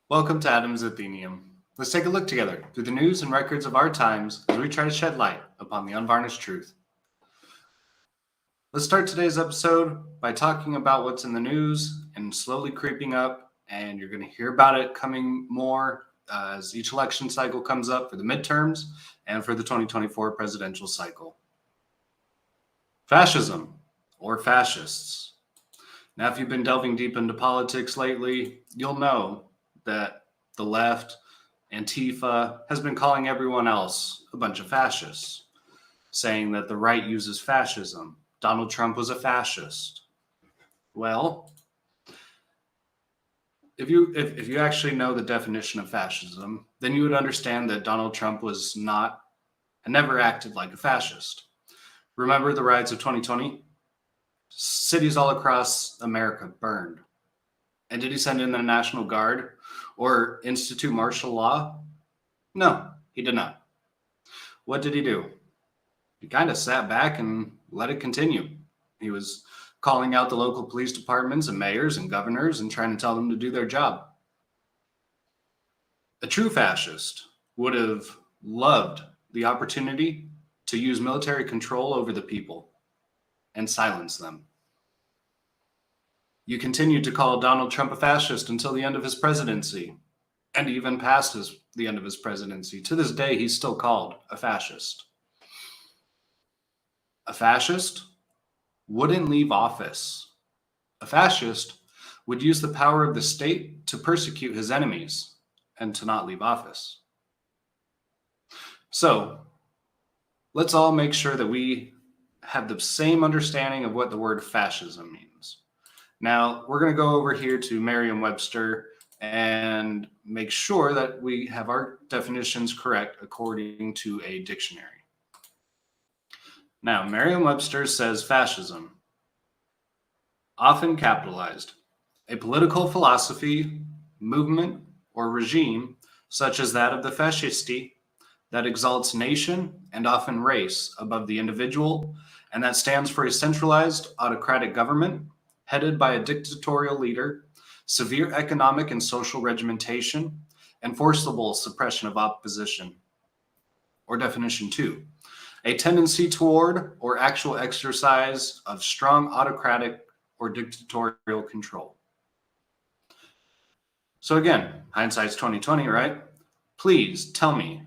Welcome to Adam's Athenaeum. Let's take a look together through the news and records of our times as we try to shed light upon the unvarnished truth. Let's start today's episode by talking about what's in the news and slowly creeping up, and you're going to hear about it coming more as each election cycle comes up for the midterms and for the 2024 presidential cycle. Fascism, or fascists. Now, if you've been delving deep into politics lately, you'll know that the left, Antifa, has been calling everyone else a bunch of fascists, saying that the right uses fascism. Donald Trump was a fascist. Well, if you actually know the definition of fascism, then you would understand that Donald Trump was not and never acted like a fascist. Remember the riots of 2020? Cities all across America burned. And did he send in the National Guard or institute martial law? No, he did not. What did he do? He kind of sat back and let it continue. He was calling out the local police departments and mayors and governors and trying to tell them to do their job. A true fascist would have loved the opportunity to use military control over the people and silence them. You continued to call Donald Trump a fascist until the end of his presidency, and even past the end of his presidency. To this day, he's still called a fascist. A fascist wouldn't leave office. A fascist would use the power of the state to persecute his enemies and to not leave office. So, let's all make sure that we have the same understanding of what the word fascism means. Now, we're going to go over here to Merriam-Webster and make sure that we have our definitions correct according to a dictionary. Now, Merriam-Webster says fascism, often capitalized, a political philosophy, movement, or regime such as that of the fascisti that exalts nation and often race above the individual, and that stands for a centralized autocratic government headed by a dictatorial leader, severe economic and social regimentation, and forcible suppression of opposition. Or definition 2, a tendency toward or actual exercise of strong autocratic or dictatorial control. So again, hindsight's 2020, right? Please tell me,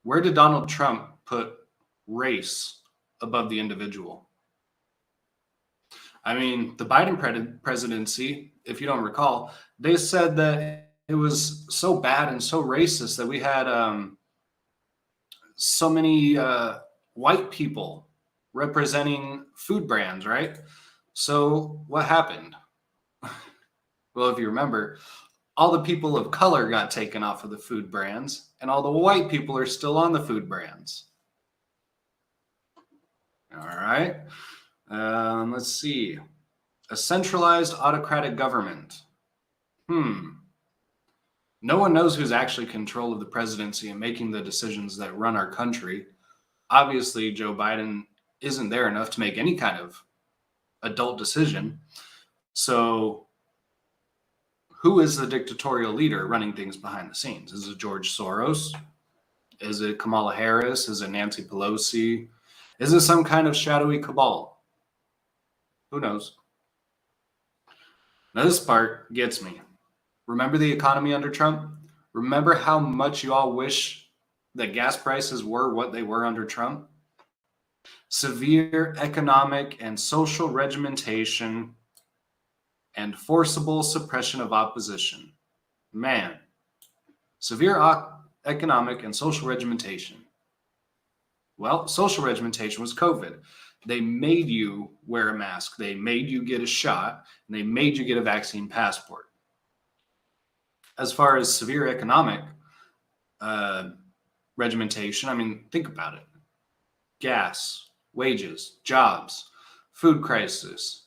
where did Donald Trump put race above the individual? I mean, the Biden presidency, if you don't recall, they said that it was so bad and so racist that we had so many white people representing food brands, right? So what happened? Well, if you remember, all the people of color got taken off of the food brands, and all the white people are still on the food brands. All right. Let's see. A centralized autocratic government. No one knows who's actually in control of the presidency and making the decisions that run our country. Obviously, Joe Biden isn't there enough to make any kind of adult decision. So who is the dictatorial leader running things behind the scenes? Is it George Soros? Is it Kamala Harris? Is it Nancy Pelosi? Is it some kind of shadowy cabal? Who knows? Now, this part gets me. Remember the economy under Trump? Remember how much you all wish that gas prices were what they were under Trump? Severe economic and social regimentation and forcible suppression of opposition. Man, severe economic and social regimentation. Well, social regimentation was COVID. They made you wear a mask. They made you get a shot. And they made you get a vaccine passport. As far as severe economic regimentation, I mean, think about it. Gas, wages, jobs, food crisis,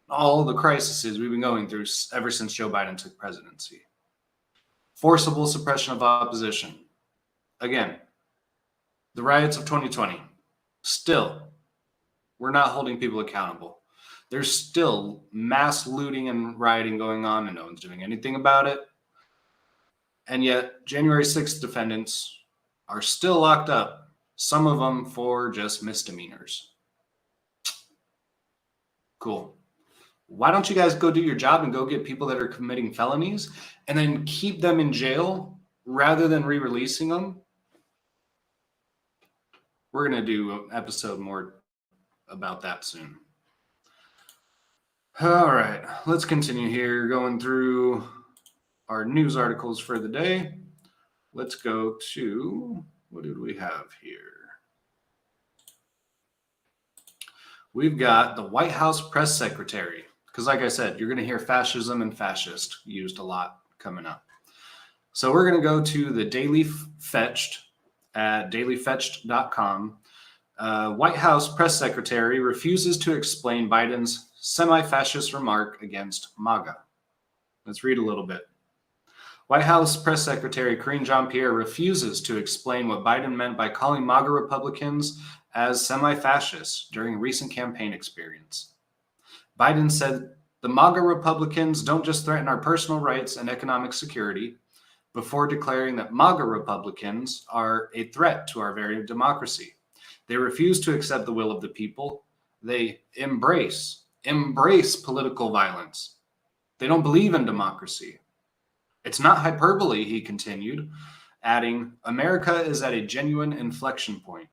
all the crises we've been going through ever since Joe Biden took presidency. Forcible suppression of opposition. Again, the riots of 2020. Still, we're not holding people accountable. There's still mass looting and rioting going on, and no one's doing anything about it. And yet, January 6th defendants are still locked up, some of them for just misdemeanors. Cool. Why don't you guys go do your job and go get people that are committing felonies and then keep them in jail rather than re-releasing them? We're going to do an episode more about that soon. All right, let's continue here going through our news articles for the day. Let's go to, what did we have here? We've got the White House press secretary, because like I said, you're going to hear fascism and fascist used a lot coming up. So we're going to go to the Daily Fetched at dailyfetched.com. White House press secretary refuses to explain Biden's semi-fascist remark against MAGA. Let's read a little bit. White House press secretary Karine Jean-Pierre refuses to explain what Biden meant by calling MAGA Republicans as semi-fascists during a recent campaign experience. Biden said the MAGA Republicans don't just threaten our personal rights and economic security, before declaring that MAGA Republicans are a threat to our very democracy. They refuse to accept the will of the people. They embrace political violence. They don't believe in democracy. It's not hyperbole, he continued, adding, America is at a genuine inflection point.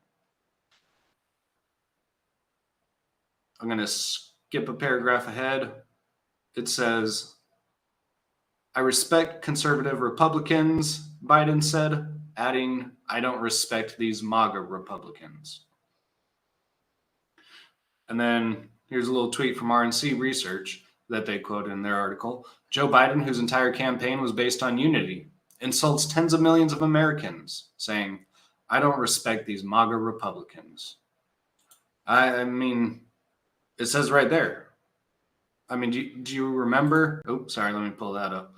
I'm going to skip a paragraph ahead. It says, I respect conservative Republicans, Biden said, adding, I don't respect these MAGA Republicans. And then here's a little tweet from RNC Research that they quoted in their article. Joe Biden, whose entire campaign was based on unity, insults tens of millions of Americans, saying, I don't respect these MAGA Republicans. I mean, it says right there. I mean, do you remember? Oh, sorry, let me pull that up.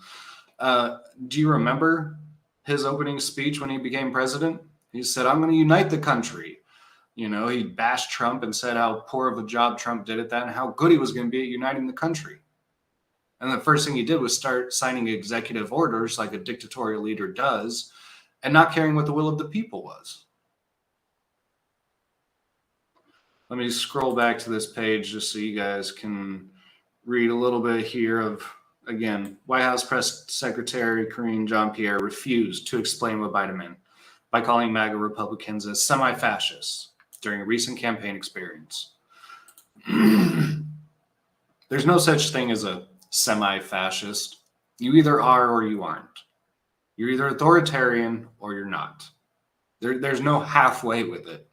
Do you remember his opening speech when he became president? He said, I'm going to unite the country. You know, he bashed Trump and said how poor of a job Trump did at that and how good he was going to be at uniting the country. And the first thing he did was start signing executive orders like a dictatorial leader does and not caring what the will of the people was. Let me scroll back to this page just so you guys can read a little bit here of, again, White House Press Secretary Karine Jean-Pierre refused to explain what Biden meant by calling MAGA Republicans as semi-fascists during a recent campaign experience. There's no such thing as a semi-fascist. You either are or you aren't. You're either authoritarian or you're not. There's no halfway with it.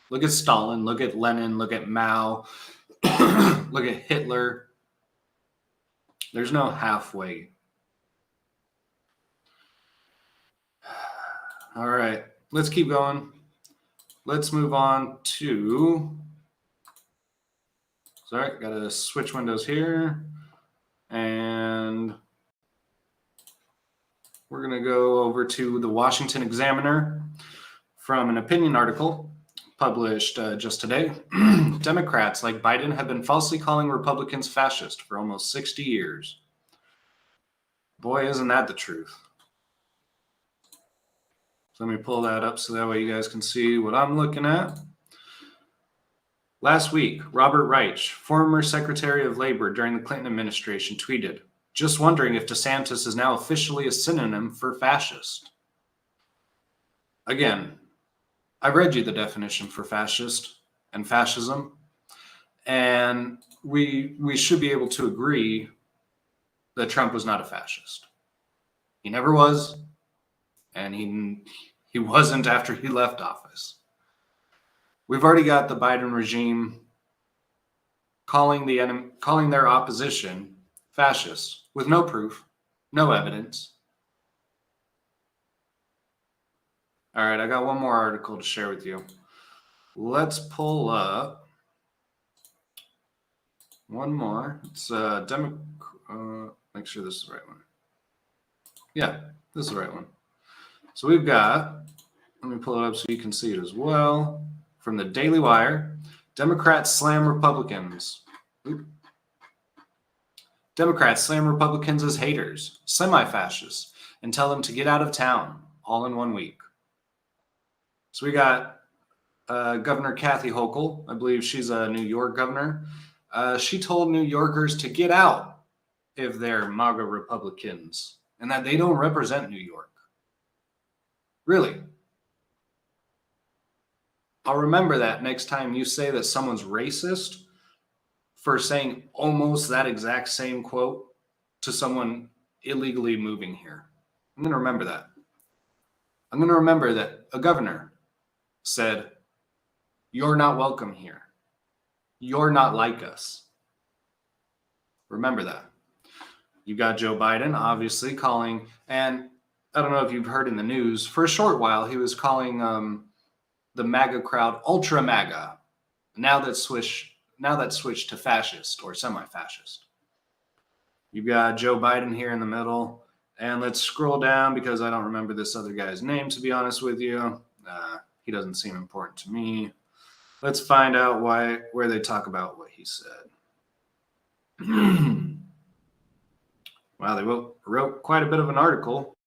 Look at Stalin, look at Lenin, look at Mao, look at Hitler. There's no halfway. All right, let's keep going. Let's move on to, sorry, got to switch windows here. And we're going to go over to the Washington Examiner from an opinion article published just today. Democrats like Biden have been falsely calling Republicans fascist for almost 60 years. Boy, isn't that the truth. So let me pull that up so that way you guys can see what I'm looking at. Last week, Robert Reich, former Secretary of Labor during the Clinton administration, tweeted, just wondering if DeSantis is now officially a synonym for fascist. Again, I read you the definition for fascist and fascism, and we should be able to agree that Trump was not a fascist. He never was, and he wasn't after he left office. We've already got the Biden regime calling their opposition fascists with no proof, no evidence. All right, I got one more article to share with you. Let's pull up one more. It's make sure this is the right one. Yeah, this is the right one. So we've got, let me pull it up so you can see it as well. From the Daily Wire, Democrats slam Republicans. Democrats slam Republicans as haters, semi-fascists, and tell them to get out of town, all in 1 week. So we got Governor Kathy Hochul. I believe she's a New York governor. She told New Yorkers to get out if they're MAGA Republicans and that they don't represent New York. Really? I'll remember that next time you say that someone's racist for saying almost that exact same quote to someone illegally moving here. I'm going to remember that. I'm going to remember that a governor said, "You're not welcome here. You're not like us." Remember that. You got Joe Biden, obviously, calling, and I don't know if you've heard in the news, for a short while, he was calling the MAGA crowd ultra MAGA. Now that switched to fascist or semi-fascist. You've got Joe Biden here in the middle. And let's scroll down because I don't remember this other guy's name, to be honest with you. He doesn't seem important to me. Let's find out where they talk about what he said. Wow, they wrote quite a bit of an article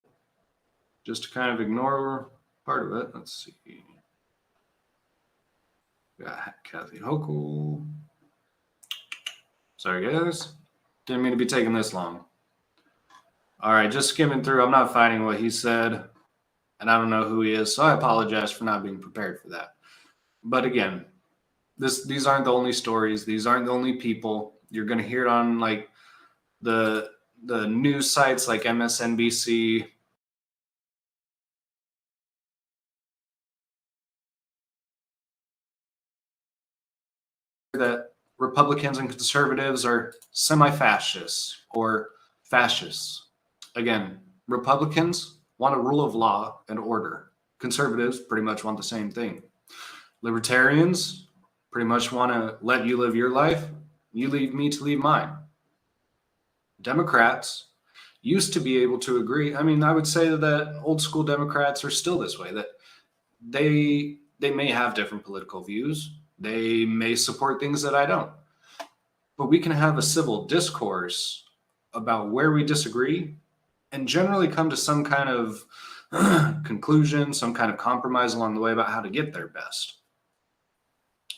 just to kind of ignore part of it. Let's see. Got Kathy Hochul. Sorry, guys. Didn't mean to be taking this long. All right, just skimming through. I'm not finding what he said, and I don't know who he is, so I apologize for not being prepared for that. But again, these aren't the only stories. These aren't the only people. You're going to hear it on like the news sites like MSNBC. That Republicans and conservatives are semi-fascists or fascists. Again, Republicans want a rule of law and order. Conservatives pretty much want the same thing. Libertarians pretty much want to let you live your life. You leave me to leave mine. Democrats used to be able to agree. I mean, I would say that old school Democrats are still this way, that they may have different political views. They may support things that I don't. But we can have a civil discourse about where we disagree and generally come to some kind of conclusion, some kind of compromise along the way about how to get there best.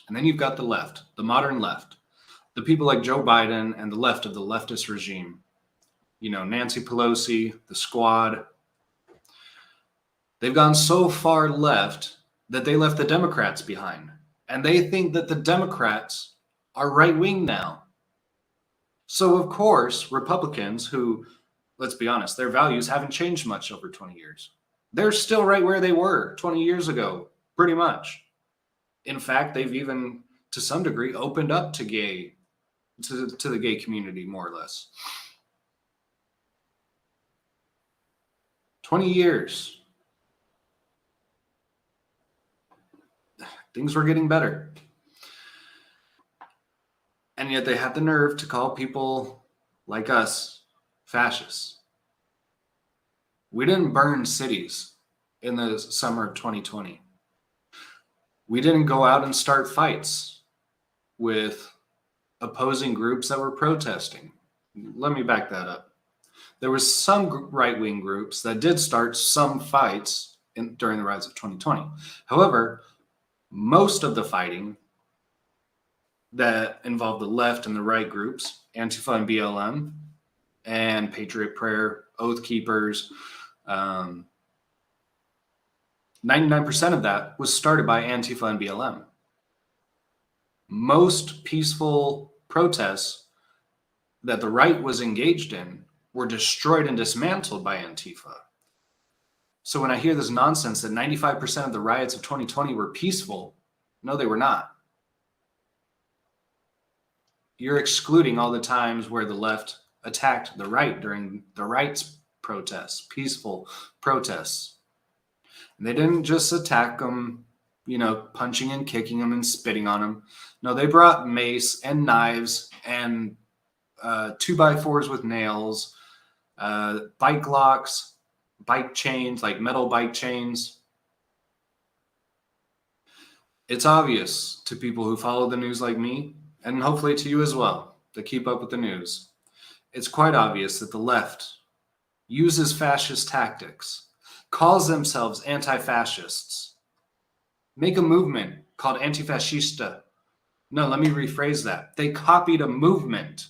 And then you've got the left, the modern left, the people like Joe Biden and the left of the leftist regime. You know, Nancy Pelosi, the squad. They've gone so far left that they left the Democrats behind. And they think that the Democrats are right-wing now. So, of course, Republicans who, let's be honest, their values haven't changed much over 20 years. They're still right where they were 20 years ago, pretty much. In fact, they've even, to some degree, opened up to the gay community, more or less. 20 years. Things were getting better. And yet they had the nerve to call people like us fascists. We didn't burn cities in the summer of 2020. We didn't go out and start fights with opposing groups that were protesting. Let me back that up. There was some right-wing groups that did start some fights during the riots of 2020. However, most of the fighting that involved the left and the right groups, Antifa and BLM, and Patriot Prayer, Oath Keepers, 99% of that was started by Antifa and BLM. Most peaceful protests that the right was engaged in were destroyed and dismantled by Antifa. So when I hear this nonsense that 95% of the riots of 2020 were peaceful, no, they were not. You're excluding all the times where the left attacked the right during the right's protests, peaceful protests. And they didn't just attack them, punching and kicking them and spitting on them. No, they brought mace and knives and 2x4s with nails, bike locks, bike chains, like metal bike chains. It's obvious to people who follow the news like me, and hopefully to you as well, that keep up with the news. It's quite obvious that the left uses fascist tactics, calls themselves anti-fascists, make a movement called antifascista. No, let me rephrase that. They copied a movement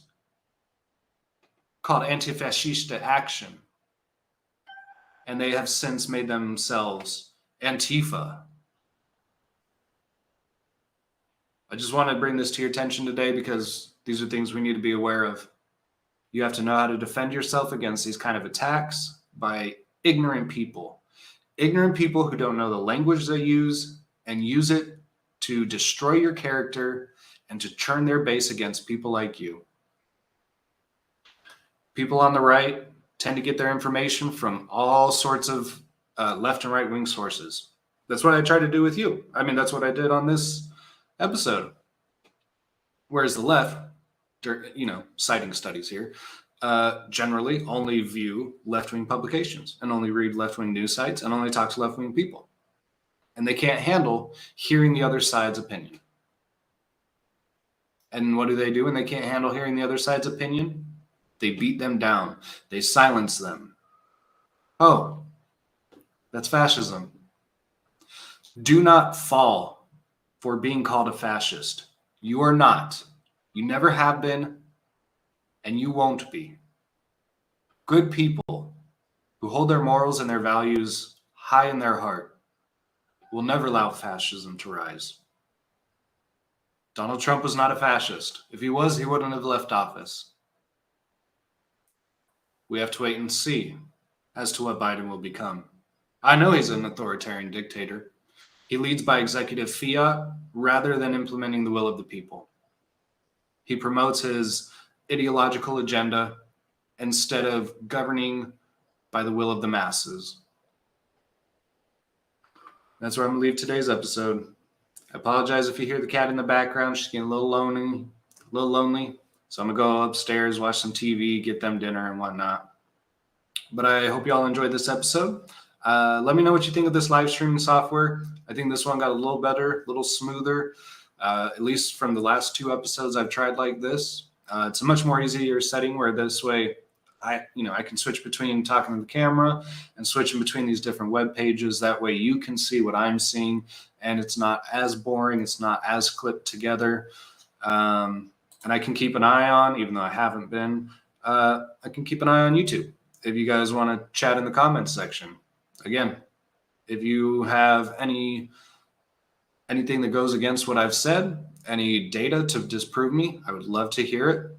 called antifascista action, and they have since made themselves Antifa. I just want to bring this to your attention today because these are things we need to be aware of. You have to know how to defend yourself against these kind of attacks by ignorant people. Ignorant people who don't know the language they use and use it to destroy your character and to turn their base against people like you. People on the right tend to get their information from all sorts of left and right wing sources. That's what I try to do with you. I mean, that's what I did on this episode. Whereas the left, citing studies here, generally only view left-wing publications and only read left-wing news sites and only talk to left-wing people. And they can't handle hearing the other side's opinion. And what do they do when they can't handle hearing the other side's opinion? They beat them down. They silence them. Oh, that's fascism. Do not fall for being called a fascist. You are not. You never have been, and you won't be. Good people who hold their morals and their values high in their heart will never allow fascism to rise. Donald Trump was not a fascist. If he was, he wouldn't have left office. We have to wait and see as to what Biden will become. I know he's an authoritarian dictator. He leads by executive fiat rather than implementing the will of the people. He promotes his ideological agenda instead of governing by the will of the masses. That's where I'm going to leave today's episode. I apologize if you hear the cat in the background. She's getting a little lonely. So I'm going to go upstairs, watch some TV, get them dinner and whatnot. But I hope you all enjoyed this episode. Let me know what you think of this live streaming software. I think this one got a little better, a little smoother, at least from the last 2 episodes I've tried like this. It's a much more easier setting where this way I can switch between talking to the camera and switching between these different web pages. That way you can see what I'm seeing and it's not as boring. It's not as clipped together. And I can keep an eye on, even though I haven't been, I can keep an eye on YouTube if you guys want to chat in the comments section. Again, if you have anything that goes against what I've said, any data to disprove me, I would love to hear it.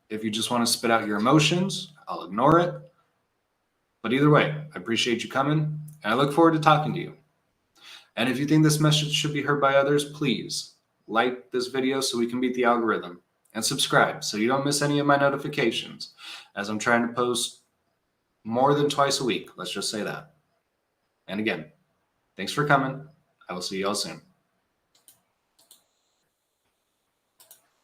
If you just want to spit out your emotions, I'll ignore it. But either way, I appreciate you coming, and I look forward to talking to you. And if you think this message should be heard by others, please like this video so we can beat the algorithm, and subscribe so you don't miss any of my notifications, as I'm trying to post more than twice a week. Let's just say that. And again, thanks for coming. I will see you all soon.